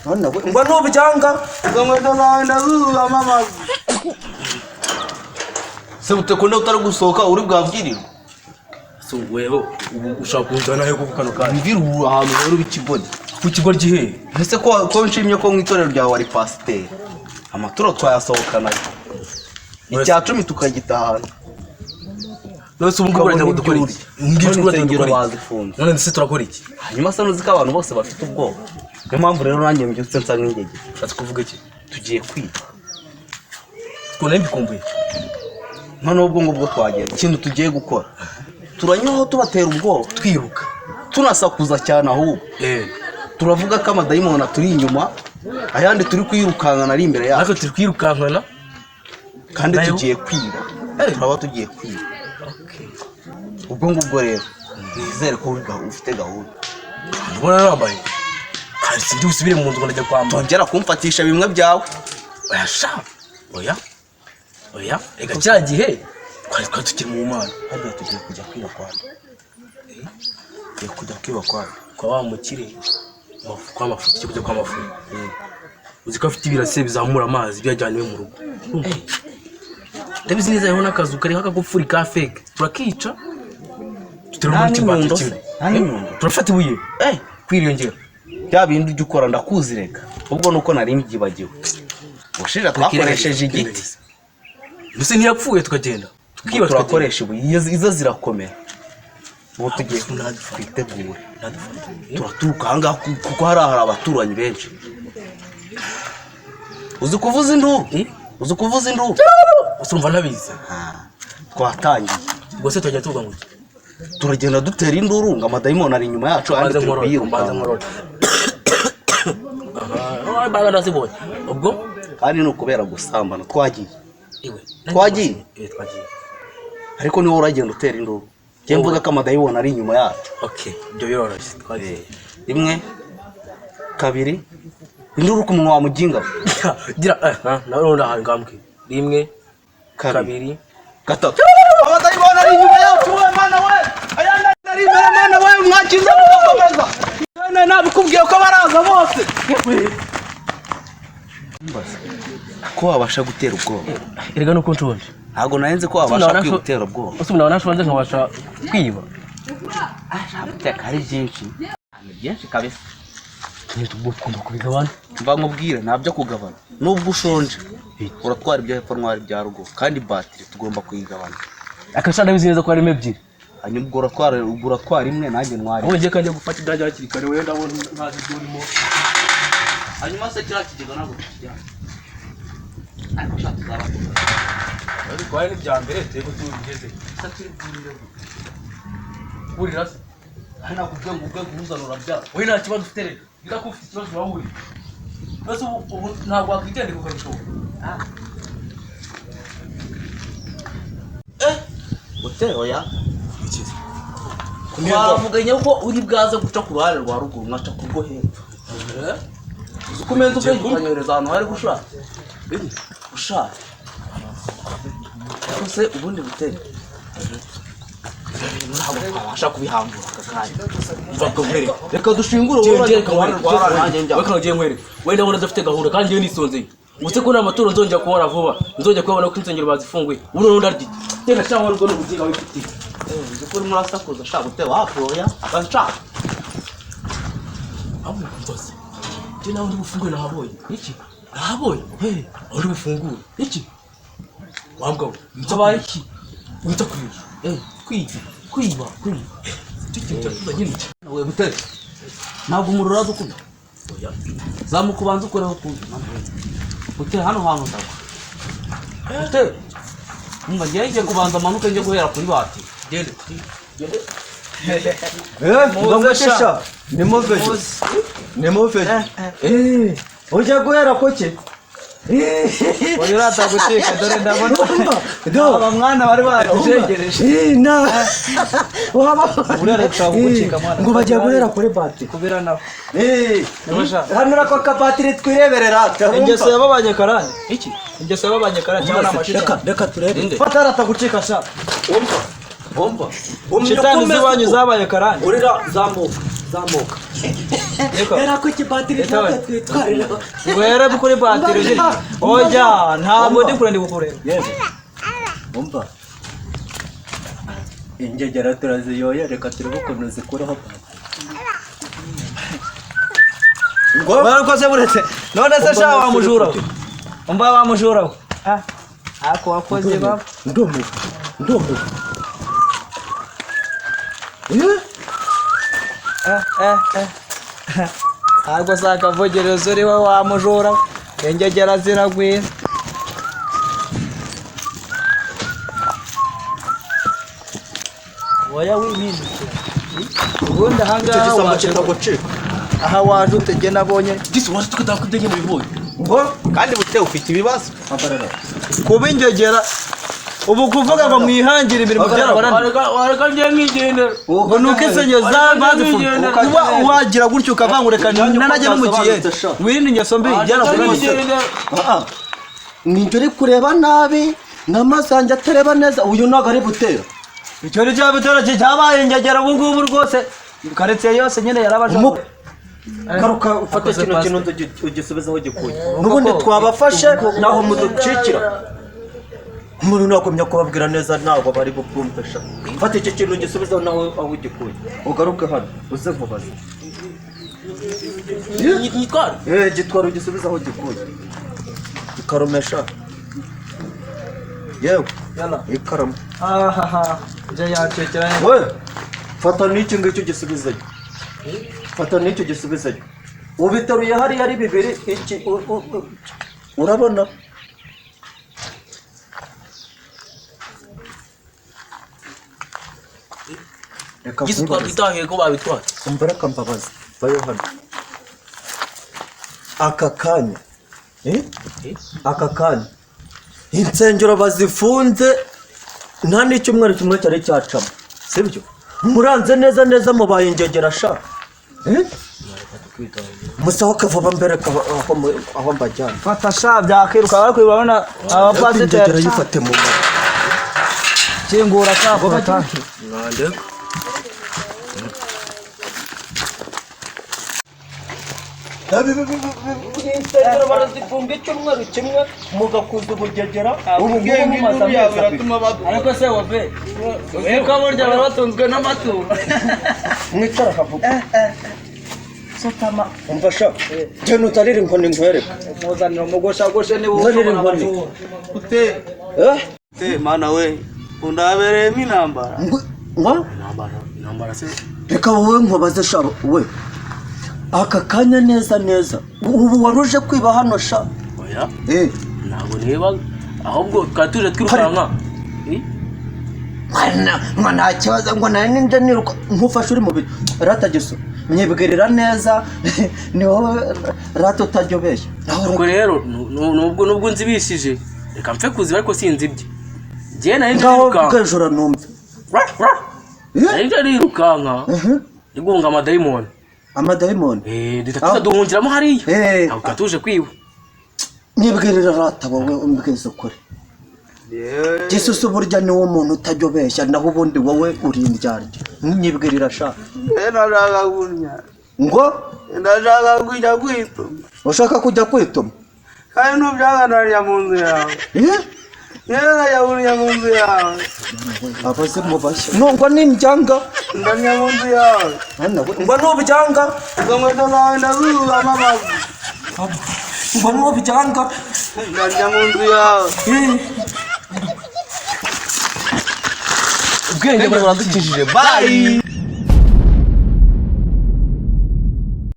none ngo nubyanga ngomwe ndazuba mama se utekunda utari gusohoka uri bwabwirirwa so weho ushaka kunzana he kuko kano kandi mbiru ahantu rero bikibone ku kigo gihe ese ko nshimye ko mwitorero ryawe wari pasiteri amaturo twayasohokana icya 10 tukagitahana nose ubu ngubwo rajya gukora iki ngije uragengero bazifunze none ndetse turakora iki hanyuma sano zika abantu bose bafite ubwoba niyo mpamvu rero nanjye mbyutse nsa nk'ingege ushatse kuvuga iki tugiye kwiga twone mbikumbuye none ubwo ngubwo twagenda ikintu tugiye gukora turanywaho tubatera ubwoba twiruka tunasakuza cyane ahubwo turavuga ko amadayimoni aturi inyuma ayandi turi kwirukankana ari imbere yacu ariko turi kwirukankana kandi tugiye kwiba turaba tugiye kwiba ubwo ngubwo rero nizere ko ufite gahunda ubona nambaye kandi sindi usubire mu nzu ngo najya kwamba tongera kumfatisha bimwe byawe oya sha oya reka cya gihe twari tukiri mu mana hariya tugiye kujya kwiba kwana tugiye kujya kwiba kwana kwa wa mukire kwa mafuti cyo kujya kwa mafuti uzi ko afite ibirase bizamura amazi byajyanye mu rugo ndabizi neza yabona akazu kari nk'akagufuri ka fake turakica turumva ikibazo turafata ibuye kwiriyongera bya bindi ujya ukora ndakuzireka ubwo nuko nari mbyibagiwe ushira twakoresheje igiti mbese ntiyapfuye tukagenda tukiba turakoresha ibuye izo zirakomera ubu tugiye kwitegura turaturuka ahangaha kuko hari abaturanyi benshi uzi kuvuza induru usumva ntabizi twatangiye ubwo se tujya tuvuga ngo turagenda dutera induru ngo amadayimoni ari inyuma yacu andi tubiruka ubwo kandi ni ukubera gusambana twagiye ariko niwe uragenda utera induru njye mvuga ko amadayimoni ari inyuma yacu ibyo biroroshye twagiye 1 2 induru ku munwa wa muginga gira nawe urahanga ngambwe 1 2 3 amadayimoni ari inyuma yacu we mana we ayanda ari imbere mana we mwakiza mugakomeza none nabikubwiye ko baraza bose ko wabasha gutera ubwoba erega nuko nshonje ntago narenze ko wabasha kwitera ubwoba usubira nashonje nkabasha kwiba guteka ari byinshi kabisa tugomba kubigabana mva nkubwire ntabyo kugabana nubwo ushonje uratwara ibyo hepfo ntwara ibya ruguru kandi batiri tugomba kuyigabana akashanda bizi neza ko harimo ebyiri hanyuma uratwara imwe nanjye ntware wowe ngiye kandi gufata idage hakiri kare wenda ndabona ntazi ibyo urimo hanyuma se kiriya kigega ntabwo tukijyana ariko ushaka tuzaba ariko hari n'ibya mbere twebwe tugeze burira se hari nakubwiye ngo ubwe guhuzana urabyara wowe nta kibazo ufite rero biga ko ufite ikibazo wawe uri mbese ubu ntabwo wakwitendeka ukabishobora oya twavuganye ko uri bwaze guca ku ruhare rwa ruguru nkaca ku rwo hepfo ukomeza ubwenge ukanyohereza ahantu hari gushaka se ubundi butere ntabwo twabasha kubihambura aka kanya mva nkwereke reka dushingure uruhare rwa nanjye njya ngiye nkwereke wenda ubona udafite gahunda kandi njyewe nisonzeye ubuse ko nta maturo nzongera kubona vuba nzongera kubona ko insengero bazifunguye ubu noneho ndarya tega cyangwa rugo n'ubuginga wifitiye nzi ko urimo urasakuza ashaka guteba hafuya akanshaka ahubwo mbaze njye nawe ndi bufungure nahabonye iki nahabonye aho uri bufungure iki wambwa we nzabaye iki wita kwiba we butere ntabwo umuriro uraza ukunda zamuka ubanza ukoreho ukundi butere hano hantu ndagwa butere umva ngiye kubanza amanuke njye guhera kuri bati gende Mugambesha nimuvege ujya guhera kuki oyo ratagushika dore ndabona aba mwana bari bajegereje uriya leta gucika mwana ngo bajya guhera kuri batiri kubera naho hano rako kabatiri twireberera ingeso y'abanyakarani iki ingeso y'abanyakarani cyangwa amashaka reka turebe fata ratagucika sha umva shitani zibanyu zabaye karani urira zambuka zamuka Niko. era ko batiri Etowe. twitwarira Wera bukuri batiri ziri. Oya, ntabwo ndi kure ndi bukureba. yewe umva ingegera turaziyoye reka turebe ukuntu zikuraho ngo Warakoze buretse. None se sha wa mujura. Umba wa mujura. Ah. Ako wakoze baba. ndomo Agwa saka vogerezo uri wa mujura. Engegera ziragwira. Oya wimindukira. Ubundi ahangaha igisambo waje kitagucika aha waje utege nabonye disi waje tukadakudenge mu bibonye ngo kandi bute ufite ibibazo ambarara kuba ingegera ubu kuvuga ngo mwihangire imirimo byarabananiye wareka njye nkigendera ngo nuko isenyo bazifunze kuba wagira gutyo ukavangureka nanajya no mu kiyede wirinde ingeso mbi byarakunaniye ninjye uri kureba nabi n'amaso yanjye atareba neza uyu ntabwo ari butera icyo ni cya bitero cyabaye ingegera ubu ngubu rwose karitsiye yose nyine yarabaje garuka ufate kino kintu ugisubizaho gikuye n'ubundi twabafashe naho muducikira umuntu nagumya kubabwira neza ntabwo bari bukumvisha fata iki kintu ugisubizaho nawe aho ugikuye ugaruke hano uze nkubaze nyitwara gitwara ugisubizaho gikuye ikarumesha yewe ikaramu ahaha njye yacekeranye we fata n'iki ngicyo gisubizayo fata n'icyo gisubizayo ubiteruye hariya ari bibiri iki urabona gisi twitahiye ko babitwara umva reka mbabazi vayo hano aka kanya aka kanya insengero bazifunze nta n'icyumweru kimwe cyari cyacamo sibyo muranze neza mubaye ingegera sha musohoke vuba mbere aho mbajyana fata sha byakiruka bari kubibona abapasiteri ingegera yifate mu mara kingura kako batanga mwandeko insengero barazifunga icyumweru kimwe mugakuza ubugegera ubu ngubu mumaze amezi abiri ariko se wobe uko burya bari batunzwe n'amatungo mwicara havuga satama umfasha genda utarira inkoni nkwereka muzanira umugoshagoshe niba Uzanira inkoni te mana we undabereyemo intambara ngo intambara se reka wowe nkubaze sha we aka kanya neza ubu waruje kwiba hano sha oya ntabwo niba ahubwo twari tuje twirukanka ngo nta kibazo ngo nari ninjye niruka nkufashe uri mubiri ratagiso nyibwirira neza ni wowe rata utajya ubeshya ubwo rero nubwo nzibishije reka mpfe kuziba ariko sinzi ibye njyewe nari nje ngaho nirukanka bwejura numve nari nje nirukanka igunga amadayimoni amadayimoni duhita duhungiramo hariya ntabwo tuje kwiba nyibwirira rata wowe umbwiza ukuri Gisusu burya ni wo muntu utajya ubeshya naho ubundi wowe uri indyarya nyibwirira sha ndashaka kunya ngo ndashaka kujya kwituma ushaka kujya kwituma kandi ntubyaganarira mu nzu yawe najya mu nzu yawe abaze mubashye ngo nimbyanga ndajya mu nzu yawe ngo nubyanga izo nkweto zawe ndazuzuzamo amazi ngo nubyanga ndajya mu nzu yawe ubwenge buradukijije bayi